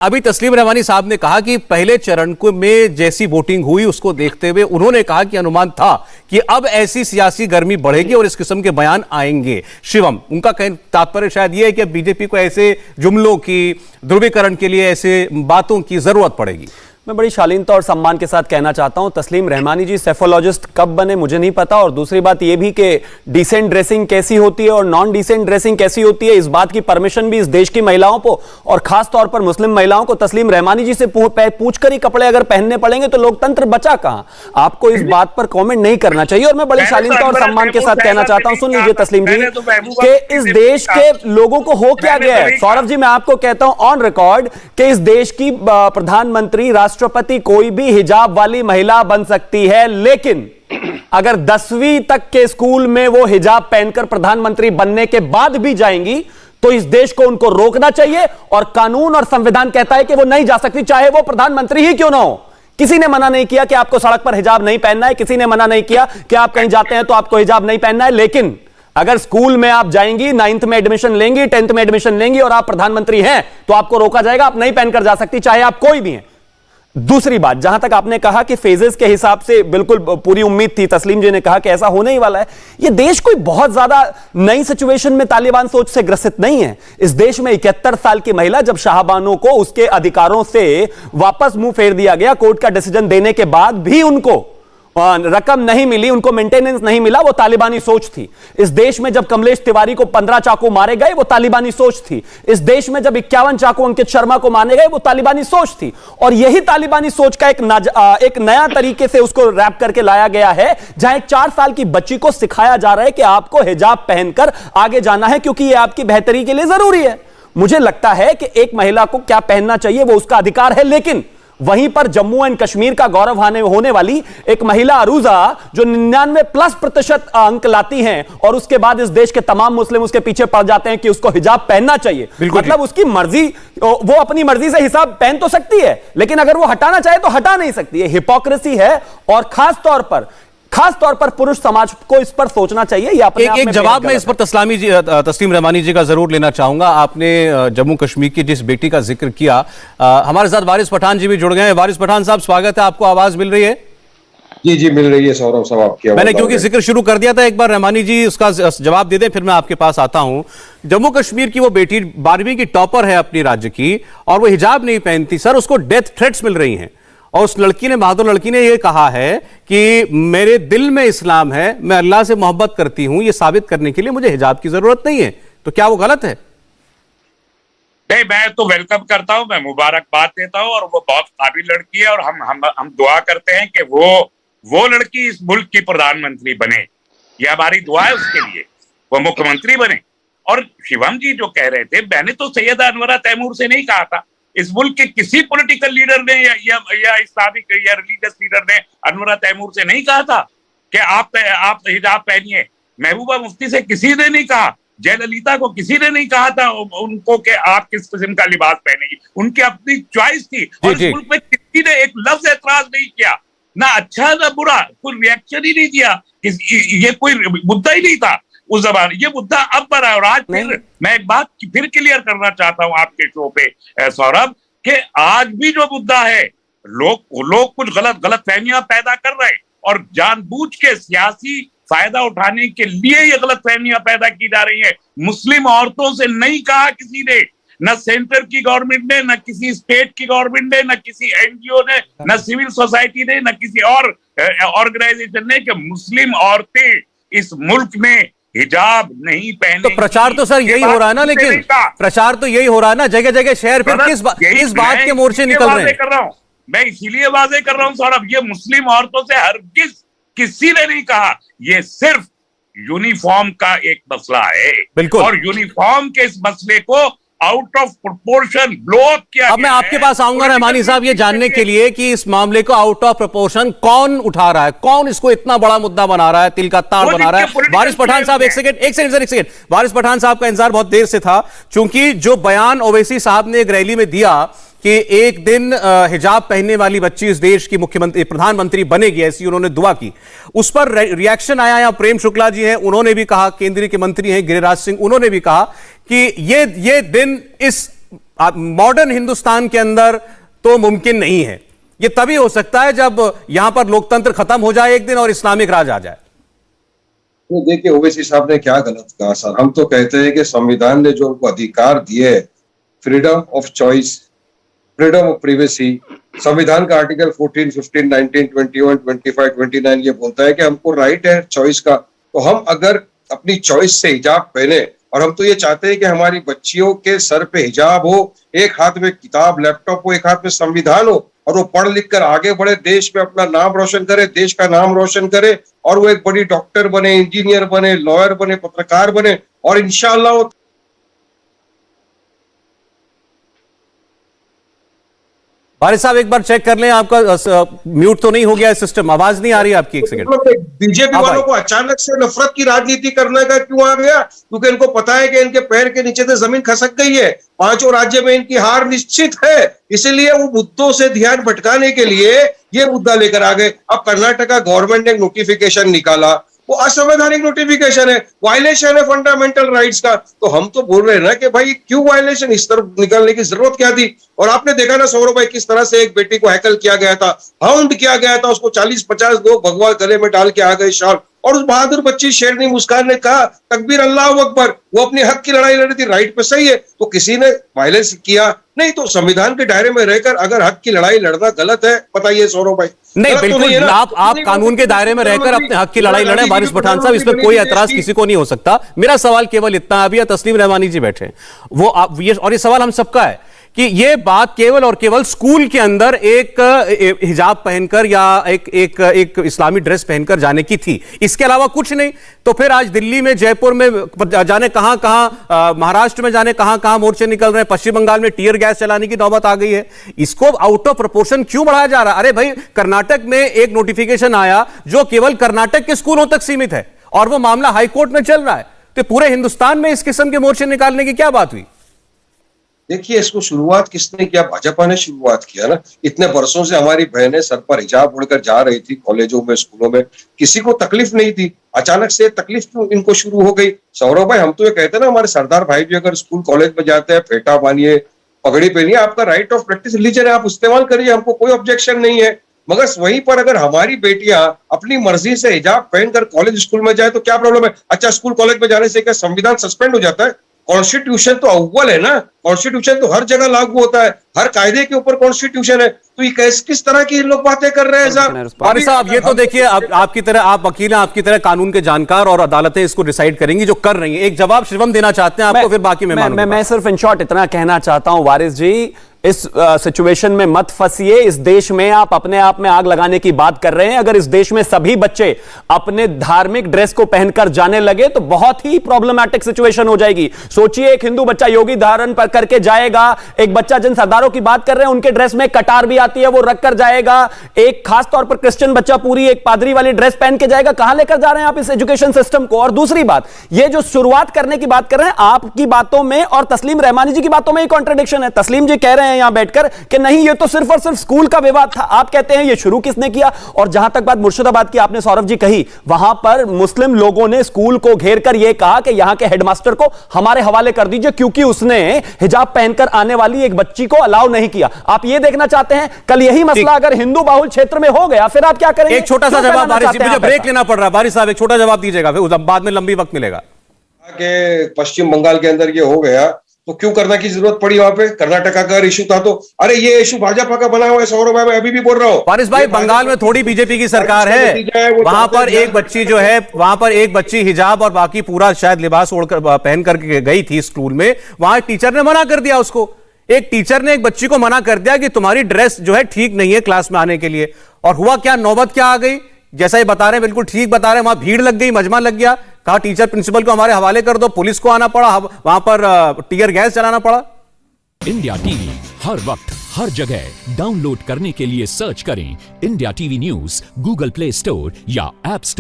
अभी तस्लीम रहमानी साहब ने कहा कि पहले चरण को में जैसी वोटिंग हुई उसको देखते हुए उन्होंने कहा कि अनुमान था कि अब ऐसी सियासी गर्मी बढ़ेगी और इस किस्म के बयान आएंगे। शिवम, उनका तात्पर्य शायद यह है कि बीजेपी को ऐसे जुमलों की ध्रुवीकरण के लिए ऐसे बातों की जरूरत पड़ेगी। मैं बड़ी शालीनता और सम्मान के साथ कहना चाहता हूं, तस्लीम रहमानी जी सेफोलॉजिस्ट कब बने मुझे नहीं पता, और दूसरी बात यह भी कि डिसेंट ड्रेसिंग कैसी होती है और नॉन डिसेंट ड्रेसिंग कैसी होती है, इस बात की परमिशन भी इस देश की महिलाओं को और खास तौर पर मुस्लिम महिलाओं को तस्लीम रहमानी जी से पूछकर ही कपड़े अगर पहनने पड़ेंगे तो लोकतंत्र बचा कहां। आपको इस बात पर कॉमेंट नहीं करना चाहिए। और मैं बड़ी शालीनता और सम्मान के साथ कहना चाहता हूं, सुन लीजिए तस्लीम जी, कि इस देश के लोगों को हो क्या गया है। सौरभ जी, मैं आपको कहता हूं ऑन रिकॉर्ड कि इस देश की प्रधानमंत्री, राष्ट्रपति, कोई भी हिजाब वाली महिला बन सकती है, लेकिन अगर 10वीं तक के स्कूल में वो हिजाब पहनकर प्रधानमंत्री बनने के बाद भी जाएंगी तो इस देश को उनको रोकना चाहिए। और कानून और संविधान कहता है कि वो नहीं जा सकती, चाहे वो प्रधानमंत्री ही क्यों ना हो। किसी ने मना नहीं किया कि आपको सड़क पर हिजाब नहीं पहनना है, किसी ने मना नहीं किया कि आप कहीं जाते हैं तो आपको हिजाब नहीं पहनना है, लेकिन अगर स्कूल में आप जाएंगी, 9th में एडमिशन लेंगी, 10th में एडमिशन लेंगी और आप प्रधानमंत्री हैं तो आपको रोका जाएगा, आप नहीं पहनकर जा सकती, चाहे आप कोई भी हैं। दूसरी बात, जहां तक आपने कहा कि फेजेस के हिसाब से बिल्कुल पूरी उम्मीद थी, तस्लीम जी ने कहा कि ऐसा होने ही वाला है। यह देश कोई बहुत ज्यादा नई सिचुएशन में तालिबान सोच से ग्रसित नहीं है। इस देश में 71 साल की महिला जब शाहबानो को उसके अधिकारों से वापस मुंह फेर दिया गया, कोर्ट का डिसीजन देने के बाद भी उनको रकम नहीं मिली, उनको मेंटेनेंस नहीं मिला, वो तालिबानी सोच थी। इस देश में जब कमलेश तिवारी को 15 चाकू मारे गए, वो तालिबानी सोच थी। इस देश में जब 51 चाकू अंकित शर्मा को मारे गए, वो तालिबानी सोच थी। और यही तालिबानी सोच का एक नया तरीके से उसको रैप करके लाया गया है, जहां एक 4 साल की बच्ची को सिखाया जा रहा है कि आपको हिजाब पहनकर आगे जाना है क्योंकि यह आपकी बेहतरी के लिए जरूरी है। मुझे लगता है कि एक महिला को क्या पहनना चाहिए वो उसका अधिकार है, लेकिन वहीं पर जम्मू एंड कश्मीर का गौरव होने वाली एक महिला अरूजा जो 99+ अंक लाती हैं और उसके बाद इस देश के तमाम मुस्लिम उसके पीछे पड़ जाते हैं कि उसको हिजाब पहनना चाहिए। मतलब उसकी मर्जी, वो अपनी मर्जी से हिजाब पहन तो सकती है, लेकिन अगर वो हटाना चाहे तो हटा नहीं सकती है। हिपोक्रेसी है और खास तौर पर पुरुष समाज को इस पर सोचना चाहिए। ये अपने एक जवाब मैं इस पर तस्लीम रहमानी जी का जरूर लेना चाहूंगा। आपने जम्मू कश्मीर की जिस बेटी का जिक्र किया, हमारे साथ वारिस पठान जी भी जुड़ गए हैं। वारिस पठान साहब, स्वागत है, आपको आवाज मिल रही है? जी मिल रही है सौरभ साहब, आपकी आवाज। मैंने क्योंकि जिक्र शुरू कर दिया था, एक बार रहमानी जी उसका जवाब दे दें, फिर मैं आपके पास आता हूं। जम्मू कश्मीर की वो बेटी 12वीं की टॉपर है अपनी राज्य की और वो हिजाब नहीं पहनती सर, उसको डेथ थ्रेट्स मिल रही हैं। और उस लड़की ने, बहादुर लड़की ने, यह कहा है कि मेरे दिल में इस्लाम है, मैं अल्लाह से मोहब्बत करती हूं, यह साबित करने के लिए मुझे हिजाब की जरूरत नहीं है। तो क्या वो गलत है? नहीं, मैं तो वेलकम करता हूं, मैं मुबारकबाद देता हूं और वो बहुत काबिल लड़की है और हम दुआ करते हैं कि वो लड़की इस मुल्क की प्रधानमंत्री बने। ये हमारी दुआ है उसके लिए, वो मुख्यमंत्री बने। और शिवम जी जो कह रहे थे, मैंने तो सैयदा अनवरा तैमूर से नहीं कहा था, इस मुल्क के किसी पॉलिटिकल लीडर ने या इस्लामिक या रिलीजियस लीडर ने अनवरा तैमूर से नहीं कहा था कि आप हिजाब पहनिए। महबूबा मुफ्ती से किसी ने नहीं कहा, जयललिता को किसी ने नहीं कहा था उनको कि आप किस किस्म का लिबास पहनेगी। उनकी अपनी चॉइस थी और इस मुल्क में किसी ने एक लफ्ज एतराज नहीं किया, ना अच्छा ना बुरा, कोई रिएक्शन ही नहीं दिया। ये कोई मुद्दा ही नहीं था उस जमाने, ये मुद्दा अब पर है। और आज फिर मैं एक बात फिर क्लियर करना चाहता हूं आपके शो पे सौरभ, कि आज भी जो मुद्दा है, लोग कुछ गलत फहमियां पैदा कर रहे हैं और जानबूझ के सियासी फायदा उठाने के लिए ये गलत फहमियां पैदा की जा रही है। मुस्लिम औरतों से नहीं कहा किसी ने, न सेंटर की गवर्नमेंट ने, न किसी स्टेट की गवर्नमेंट ने, न किसी एनजीओ ने, न सिविल सोसाइटी ने, न किसी और ऑर्गेनाइजेशन ने, कि मुस्लिम औरतें इस मुल्क में हिजाब नहीं पहने। तो प्रचार तो सर यही हो रहा है ना, लेकिन प्रचार तो यही हो रहा है ना, जगह जगह शहर, फिर किस बात के मोर्चे निकल रहे हैं? कर रहा हूं मैं, इसीलिए वाजे कर रहा हूं सौरभ, ये मुस्लिम औरतों से हरगिज किसी ने नहीं कहा, ये सिर्फ यूनिफॉर्म का एक मसला है। बिल्कुल, और यूनिफॉर्म के इस मसले को out of proportion blow up किया। अब मैं आपके पास आऊंगा रहमानी साहब, ये जानने के लिए कि इस मामले को आउट ऑफ प्रोपोर्शन कौन उठा रहा है, कौन इसको इतना बड़ा मुद्दा बना रहा है, तिल का तार बना रहा है। वारिस पठान साहब, एक सेकंड, वारिस पठान साहब का इंतजार बहुत देर से था, क्योंकि जो बयान ओवैसी साहब ने एक रैली में दिया कि एक दिन हिजाब पहनने वाली बच्ची इस देश की प्रधानमंत्री बनेगी, ऐसी उन्होंने दुआ की, उस पर रिएक्शन आया। यहाँ प्रेम शुक्ला जी हैं, उन्होंने भी कहा, केंद्रीय के मंत्री हैं गिरिराज सिंह, उन्होंने भी कहा कि ये दिन इस मॉडर्न हिंदुस्तान के अंदर तो मुमकिन नहीं है। ये तभी हो सकता है जब यहां पर लोकतंत्र खत्म हो जाए एक दिन और इस्लामिक राज आ जाए। तो देखिए ओवैसी साहब ने क्या गलत कहा सर। हम तो कहते हैं कि संविधान ने जो उनको अधिकार दिए, freedom of choice, freedom of privacy, संविधान का आर्टिकल 14, 15, 19, 21, 25, 29 ये बोलता है कि हमको राइट है चॉइस का। तो हम अगर अपनी चॉइस से हिजाब पहने, और हम तो ये चाहते हैं कि हमारी बच्चियों के सर पे हिजाब हो, एक हाथ में किताब लैपटॉप हो, एक हाथ में संविधान हो, और वो पढ़ लिख कर आगे बढ़े, देश में अपना नाम रोशन करे, देश का नाम रोशन करे, और वो एक बड़ी डॉक्टर बने, इंजीनियर बने, लॉयर बने, पत्रकार बने, और इंशाअल्लाह वो वारिस साहब एक बार चेक कर लें, आपका म्यूट तो नहीं हो गया सिस्टम, आवाज नहीं आ रही आपकी, एक सेकंड। बीजेपी वालों को अचानक से नफरत की राजनीति करने का क्यों आ गया? क्योंकि इनको पता है कि इनके पैर के नीचे से जमीन खसक गई है, पांचों राज्य में इनकी हार निश्चित है, इसलिए वो मुद्दों से ध्यान भटकाने के लिए ये मुद्दा लेकर आ गए। अब कर्नाटका गवर्नमेंट ने एक नोटिफिकेशन निकाला, वो असंवैधानिक नोटिफिकेशन है, वायलेशन है फंडामेंटल राइट्स का। तो हम तो बोल रहे हैं ना कि भाई क्यों वायलेशन, इस तरफ निकालने की जरूरत क्या थी? और आपने देखा ना सौरभ भाई, किस तरह से एक बेटी को हैकल किया गया था, हाउंड किया गया था, उसको 40-50 लोग भगवा गले में डाल के आ गए शाल, और उस बहादुर बच्ची शेरनी मुस्कान ने कहा तकबीर अल्लाह अकबर, वो अपने हक की लड़ाई लड़ी थी, राइट पे सही है। तो किसी ने वायलेंस किया नहीं, तो संविधान के दायरे में रहकर अगर हक की लड़ाई लड़ना गलत है, बताइए सौरभ भाई। नहीं बिल्कुल, आप कानून के दायरे में रहकर अपने हक की लड़ाई लड़ें वारिस पठान साहब, इस पर कोई एतराज किसी को नहीं हो सकता। मेरा सवाल केवल इतना, अभी तस्लीम रहमानी जी बैठे हैं, वो और ये सवाल हम सबका है कि ये बात केवल और केवल स्कूल के अंदर एक हिजाब पहनकर या एक इस्लामी ड्रेस पहनकर जाने की थी, इसके अलावा कुछ नहीं। तो फिर आज दिल्ली में, जयपुर में, जाने कहां कहां, महाराष्ट्र में जाने कहां कहां मोर्चे निकल रहे हैं, पश्चिम बंगाल में टीयर गैस चलाने की नौबत आ गई है। इसको आउट ऑफ प्रोपोर्शन क्यों बढ़ाया जा रहा है? अरे भाई, कर्नाटक में एक नोटिफिकेशन आया जो केवल कर्नाटक के स्कूलों तक सीमित है, और वो मामला हाईकोर्ट में चल रहा है। तो पूरे हिंदुस्तान में इस किस्म के मोर्चे निकालने की क्या बात हुई? देखिए, इसको शुरुआत किसने किया? भाजपा ने शुरुआत किया ना। इतने वर्षों से हमारी बहनें सर पर हिजाब ओढ़कर जा रही थी कॉलेजों में, स्कूलों में, किसी को तकलीफ नहीं थी। अचानक से तकलीफ क्यों इनको शुरू हो गई? सौरभ भाई, हम तो ये कहते हैं ना, हमारे सरदार भाई भी अगर स्कूल कॉलेज में जाते हैं, फेटा बांधिए, पगड़ी पहनिए, आपका राइट ऑफ प्रैक्टिस रिलीजन है, आप इस्तेमाल करिए, हमको कोई ऑब्जेक्शन नहीं है। मगर वहीं पर अगर हमारी बेटियां अपनी मर्जी से हिजाब पहनकर कॉलेज स्कूल में जाए तो क्या प्रॉब्लम है? अच्छा, स्कूल कॉलेज में जाने से क्या संविधान सस्पेंड हो जाता है? कॉन्स्टिट्यूशन तो अव्वल है ना, कॉन्स्टिट्यूशन तो हर जगह लागू होता है, हर कायदे के ऊपर कॉन्स्टिट्यूशन है। तो ये किस तरह की लोग बातें कर रहे हैं साहब? वारिस साहब, ये तो देखिए, आपकी तरह, आप वकील हैं, आपकी तरह कानून के जानकार, और अदालतें इसको डिसाइड करेंगी जो कर रही हैं। एक जवाब शिवम देना चाहते हैं आपको, फिर बाकी मैं सिर्फ इन शॉर्ट इतना कहना चाहता हूं वारिस जी, इस सिचुएशन में मत फंसिए। इस देश में आप अपने आप में आग लगाने की बात कर रहे हैं। अगर इस देश में सभी बच्चे अपने धार्मिक ड्रेस को पहनकर जाने लगे तो बहुत ही प्रॉब्लमैटिक सिचुएशन हो जाएगी। सोचिए, एक हिंदू बच्चा योगी धारण पर करके जाएगा, एक बच्चा जिन सरदारों की बात कर रहे हैं उनके ड्रेस में कटार भी आती है, वो रख कर जाएगा, एक खास तौर पर क्रिश्चियन बच्चा पूरी एक पादरी वाली ड्रेस पहन के जाएगा। कहां लेकर जा रहे हैं आप इस एजुकेशन सिस्टम को? और दूसरी बात, ये जो शुरुआत करने की बात कर रहे हैं, आपकी बातों में और तस्लीम रहमानी जी की बातों में कॉन्ट्रडिक्शन है। तस्लीम जी कह रहे हैं यहां बैठकर कि नहीं, ये तो सिर्फ और सिर्फ स्कूल का विवाद था, आप कहते हैं ये शुरू किसने किया? और जहां तक बात मुर्शिदाबाद की आपने सौरभ जी कही, वहां पर मुस्लिम लोगों ने स्कूल को घेर कर यह कहा कि यहां के हेडमास्टर को हमारे हवाले कर दीजिए क्योंकि उसने हिजाब पहनकर आने वाली एक बच्ची को अलाउ नहीं किया। आप ये देखना चाहते हैं, कल यही मसला अगर हिंदू बाहुल क्षेत्र में हो गया, फिर आप क्या करेंगे? एक छोटा सा जवाब वारिस जी, मुझे ब्रेक लेना पड़ रहा है। वारिस साहब, एक छोटा जवाब दीजिएगा, फिर बाद में लंबी वक्त मिलेगा। पश्चिम बंगाल के अंदर ये हो गया तो क्यों करने की जरूरत पड़ी? वहां पे कर्नाटका का इशू था तो, अरे ये इशू भाजपा का बना हुआ है सौरभ भाई, मैं अभी भी बोल रहा हूँ। वारिस भाई, बंगाल में थोड़ी बीजेपी की सरकार है, वहां पर एक बच्ची जो है, वहां पर एक बच्ची हिजाब और बाकी पूरा शायद लिबास ओढ़कर पहन करके गई थी स्कूल में, वहां टीचर ने मना कर दिया उसको। एक टीचर ने एक बच्ची को मना कर दिया कि तुम्हारी ड्रेस जो है ठीक नहीं है क्लास में आने के लिए। और हुआ क्या, नौबत क्या आ गई? जैसा ये बता रहे हैं, बिल्कुल ठीक बता रहे हैं, वहां भीड़ लग गई, मजमा लग गया, कहा टीचर प्रिंसिपल को हमारे हवाले कर दो, पुलिस को आना पड़ा, वहां पर टीयर गैस चलाना पड़ा। इंडिया टीवी हर वक्त हर जगह डाउनलोड करने के लिए सर्च करें India TV news Google play store या ऐप स्टोर